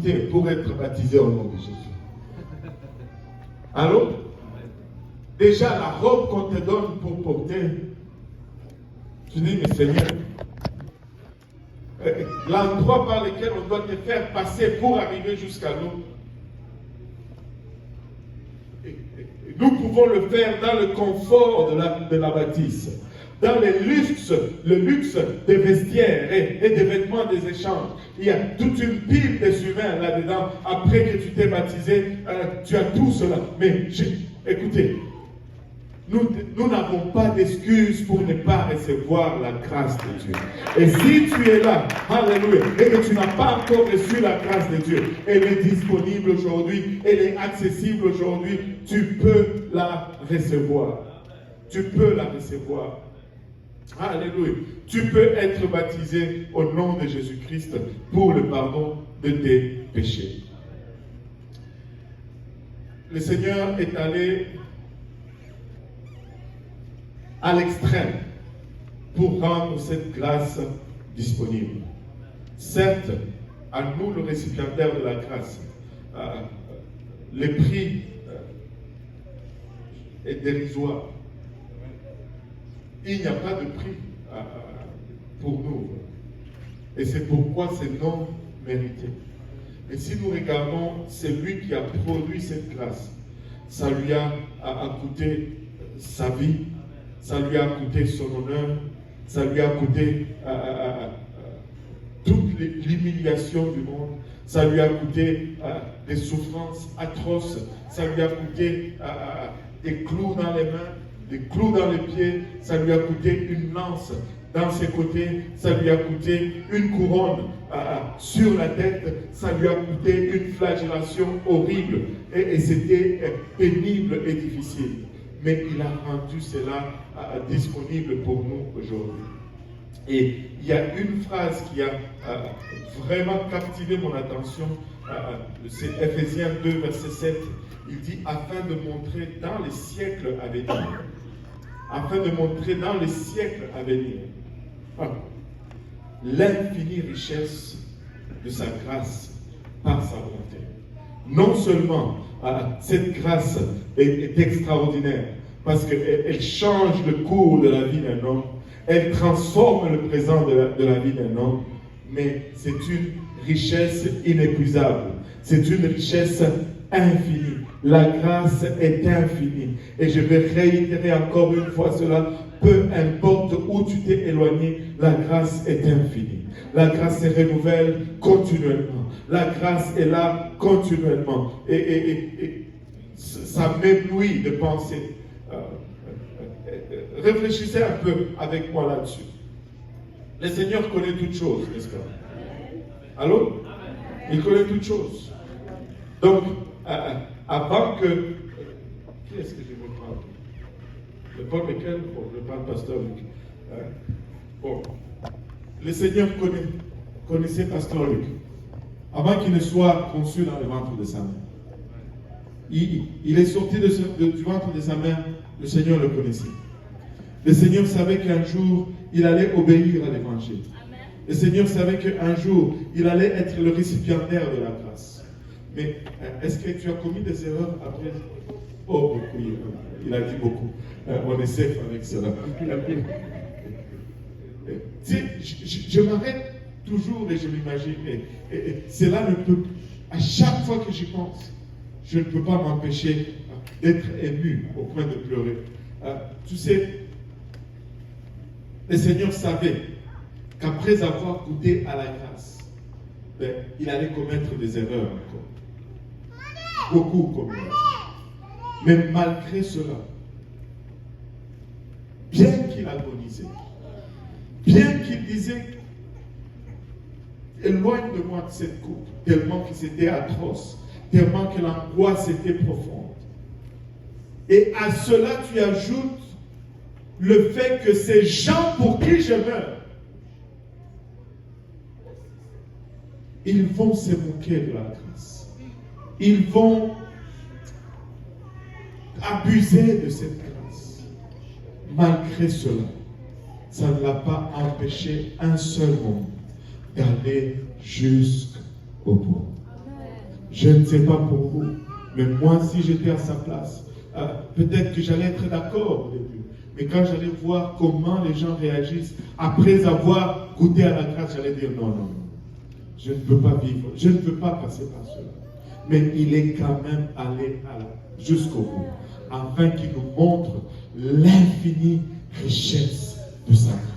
porter pour être baptisé au nom de Jésus? Allô? Déjà, la robe qu'on te donne pour porter, tu dis, mais Seigneur, l'endroit par lequel on doit te faire passer pour arriver jusqu'à nous, nous pouvons le faire dans le confort de la bâtisse, dans le luxe des vestiaires et des vêtements des échanges. Il y a toute une pile des humains là-dedans. Après que tu t'es baptisé, tu as tout cela. Mais écoutez, nous n'avons pas d'excuse pour ne pas recevoir la grâce de Dieu. Et si tu es là, alléluia, et que tu n'as pas encore reçu la grâce de Dieu, elle est disponible aujourd'hui, elle est accessible aujourd'hui, tu peux la recevoir. Tu peux la recevoir. Alléluia. Tu peux être baptisé au nom de Jésus-Christ pour le pardon de tes péchés. Le Seigneur est allé à l'extrême pour rendre cette grâce disponible. Certes, à nous, le récipiendaire de la grâce, le prix est dérisoire. Il n'y a pas de prix pour nous. Et c'est pourquoi c'est non mérité. Et si nous regardons celui qui a produit cette grâce, ça lui a coûté sa vie, ça lui a coûté son honneur, ça lui a coûté toute l'humiliation du monde, ça lui a coûté des souffrances atroces, ça lui a coûté des clous dans les mains, des clous dans les pieds, ça lui a coûté une lance dans ses côtés, ça lui a coûté une couronne sur la tête, ça lui a coûté une flagellation horrible et c'était pénible et difficile. Mais il a rendu cela disponible pour nous aujourd'hui. Et il y a une phrase qui a vraiment captivé mon attention, c'est Ephésiens 2, verset 7. Il dit, afin de montrer dans les siècles à venir, afin de montrer dans les siècles à venir l'infinie richesse de sa grâce par sa bonté. Non seulement cette grâce est extraordinaire, parce qu'elle change le cours de la vie d'un homme, elle transforme le présent de la vie d'un homme, mais c'est une richesse inépuisable, c'est une richesse infinie. La grâce est infinie. Et je vais réitérer encore une fois cela, peu importe où tu t'es éloigné, la grâce est infinie. La grâce se renouvelle continuellement. La grâce est là continuellement. Et ça m'éblouit de penser. Réfléchissez un peu avec moi là-dessus. Le Seigneur connaît toutes choses, n'est-ce pas? Allô? Il connaît toutes choses. Donc, avant que... Qui est-ce que je veux prendre? Le Paul lequel? Bon, je parle pasteur Luc. Bon. Le Seigneur connaissait pasteur Luc. Avant qu'il ne soit conçu dans le ventre de sa mère. Il est sorti du ventre de sa mère, le Seigneur le connaissait. Le Seigneur savait qu'un jour, il allait obéir à l'évangile. Le Seigneur savait qu'un jour, il allait être le récipiendaire de la grâce. Mais est-ce que tu as commis des erreurs après? Oh, beaucoup. Il a dit beaucoup. On est safe avec cela. Je m'arrête toujours et je m'imagine. Et cela ne peut... À chaque fois que j'y pense, je ne peux pas m'empêcher d'être ému au point de pleurer. Tu sais, le Seigneur savait qu'après avoir goûté à la grâce, il allait commettre des erreurs encore. Beaucoup comme ça. Mais malgré cela, bien qu'il agonisait, bien qu'il disait, éloigne de moi de cette coupe, tellement que c'était atroce, tellement que l'angoisse était profonde. Et à cela, tu ajoutes le fait que ces gens pour qui je meurs, ils vont se moquer de la grâce. Ils vont abuser de cette grâce. Malgré cela, ça ne l'a pas empêché un seul moment d'aller jusqu'au bout. Je ne sais pas pour vous, mais moi, si j'étais à sa place, peut-être que j'allais être d'accord au début. Mais quand j'allais voir comment les gens réagissent, après avoir goûté à la grâce, j'allais dire non, non, non. Je ne peux pas vivre, je ne peux pas passer par cela. Mais il est quand même allé jusqu'au bout, afin qu'il nous montre l'infinie richesse de sa grâce.